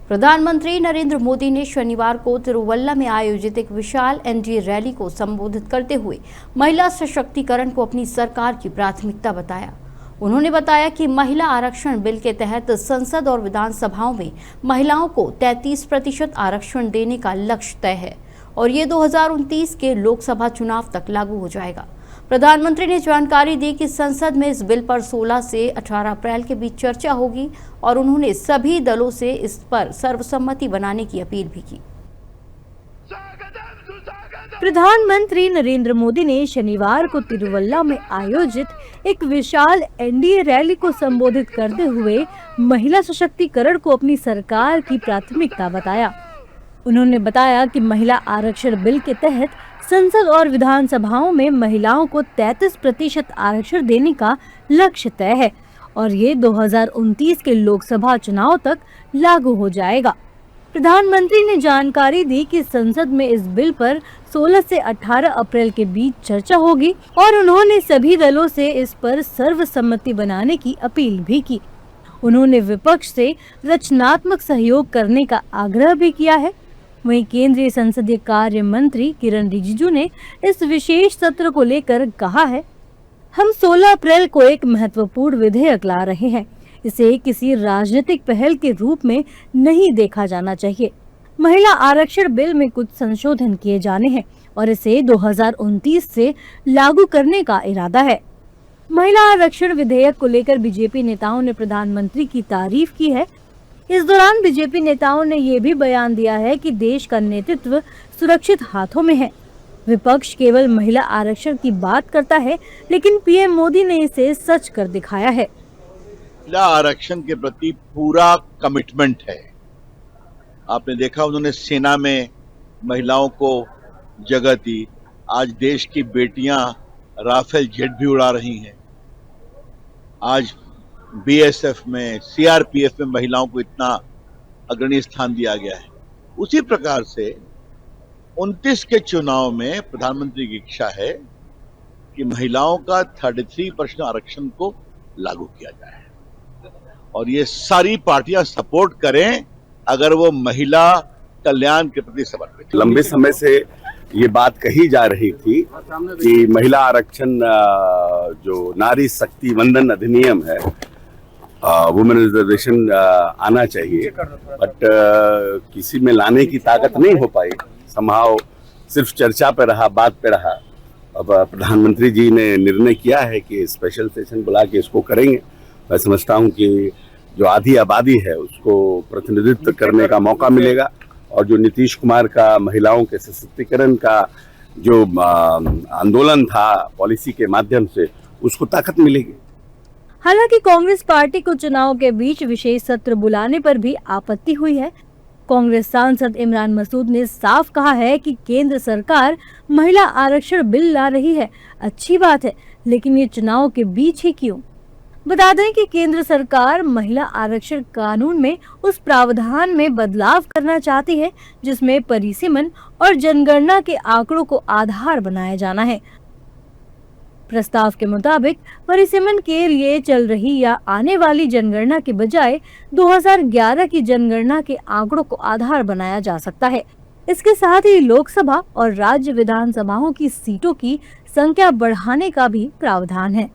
प्रधानमंत्री नरेंद्र मोदी ने शनिवार को तिरुवल्ला में आयोजित एक विशाल एनडीए रैली को संबोधित करते हुए महिला सशक्तिकरण को अपनी सरकार की प्राथमिकता बताया। उन्होंने बताया कि महिला आरक्षण बिल के तहत संसद और विधानसभाओं में महिलाओं को 33% आरक्षण देने का लक्ष्य तय है और ये 2029 के लोकसभा चुनाव तक लागू हो जाएगा। प्रधानमंत्री ने जानकारी दी कि संसद में इस बिल पर 16 से 18 अप्रैल के बीच चर्चा होगी और उन्होंने सभी दलों से इस पर सर्वसम्मति बनाने की अपील भी की। प्रधानमंत्री नरेंद्र मोदी ने शनिवार को तिरुवल्ला में आयोजित एक विशाल एनडीए रैली को संबोधित करते हुए महिला सशक्तिकरण को अपनी सरकार की प्राथमिकता बताया। उन्होंने बताया कि महिला आरक्षण बिल के तहत संसद और विधानसभाओं में महिलाओं को 33% आरक्षण देने का लक्ष्य तय है और ये 2029 के लोकसभा चुनाव तक लागू हो जाएगा। प्रधानमंत्री ने जानकारी दी कि संसद में इस बिल पर 16 से 18 अप्रैल के बीच चर्चा होगी और उन्होंने सभी दलों से इस पर सर्वसम्मति बनाने की अपील भी की। उन्होंने विपक्ष से रचनात्मक सहयोग करने का आग्रह भी किया है। वहीं केंद्रीय संसदीय कार्य मंत्री किरण रिजिजू ने इस विशेष सत्र को लेकर कहा है, हम 16 अप्रैल को एक महत्वपूर्ण विधेयक ला रहे हैं। इसे किसी राजनीतिक पहल के रूप में नहीं देखा जाना चाहिए। महिला आरक्षण बिल में कुछ संशोधन किए जाने हैं और इसे 2029 से लागू करने का इरादा है। महिला आरक्षण विधेयक को लेकर बीजेपी नेताओं ने प्रधानमंत्री की तारीफ की है। इस दौरान बीजेपी नेताओं ने ये भी बयान दिया है कि देश का नेतृत्व सुरक्षित हाथों में है। विपक्ष केवल महिला आरक्षण की बात करता है, लेकिन पीएम मोदी ने इसे सच कर दिखाया है। महिला आरक्षण के प्रति पूरा कमिटमेंट है। आपने देखा उन्होंने सेना में महिलाओं को जगह दी। आज देश की बेटियां राफेल जेट भी उड़ा रही हैं। आज बीएसएफ में, सीआरपीएफ में महिलाओं को इतना अग्रणी स्थान दिया गया है। उसी प्रकार से 29 के चुनाव में प्रधानमंत्री की इच्छा है कि महिलाओं का 33% आरक्षण को लागू किया जाए और ये सारी पार्टियां सपोर्ट करें अगर वो महिला कल्याण के प्रति समर्पित। लंबे समय से ये बात कही जा रही थी कि महिला आरक्षण जो नारी शक्ति वंदन अधिनियम है, वुमेन रिजर्वेशन आना चाहिए, बट किसी में लाने की ताकत नहीं हो पाई। समहाउ सिर्फ चर्चा पे रहा, बात पे रहा। अब प्रधानमंत्री जी ने निर्णय किया है कि स्पेशल सेशन बुला के इसको करेंगे। मैं समझता हूँ कि जो आधी आबादी है उसको प्रतिनिधित्व करने का मौका मिलेगा और जो नीतीश कुमार का महिलाओं के सशक्तिकरण का जो आंदोलन था पॉलिसी के माध्यम से, उसको ताकत मिलेगी। हालांकि कांग्रेस पार्टी को चुनाव के बीच विशेष सत्र बुलाने पर भी आपत्ति हुई है। कांग्रेस सांसद इमरान मसूद ने साफ कहा है कि केंद्र सरकार महिला आरक्षण बिल ला रही है, अच्छी बात है, लेकिन ये चुनाव के बीच ही क्यों? बता दें कि केंद्र सरकार महिला आरक्षण कानून में उस प्रावधान में बदलाव करना चाहती है जिसमें परिसीमन और जनगणना के आंकड़ों को आधार बनाया जाना है। प्रस्ताव के मुताबिक परिसीमन के लिए चल रही या आने वाली जनगणना के बजाय 2011 की जनगणना के आंकड़ों को आधार बनाया जा सकता है। इसके साथ ही लोकसभा और राज्य विधानसभाओं की सीटों की संख्या बढ़ाने का भी प्रावधान है।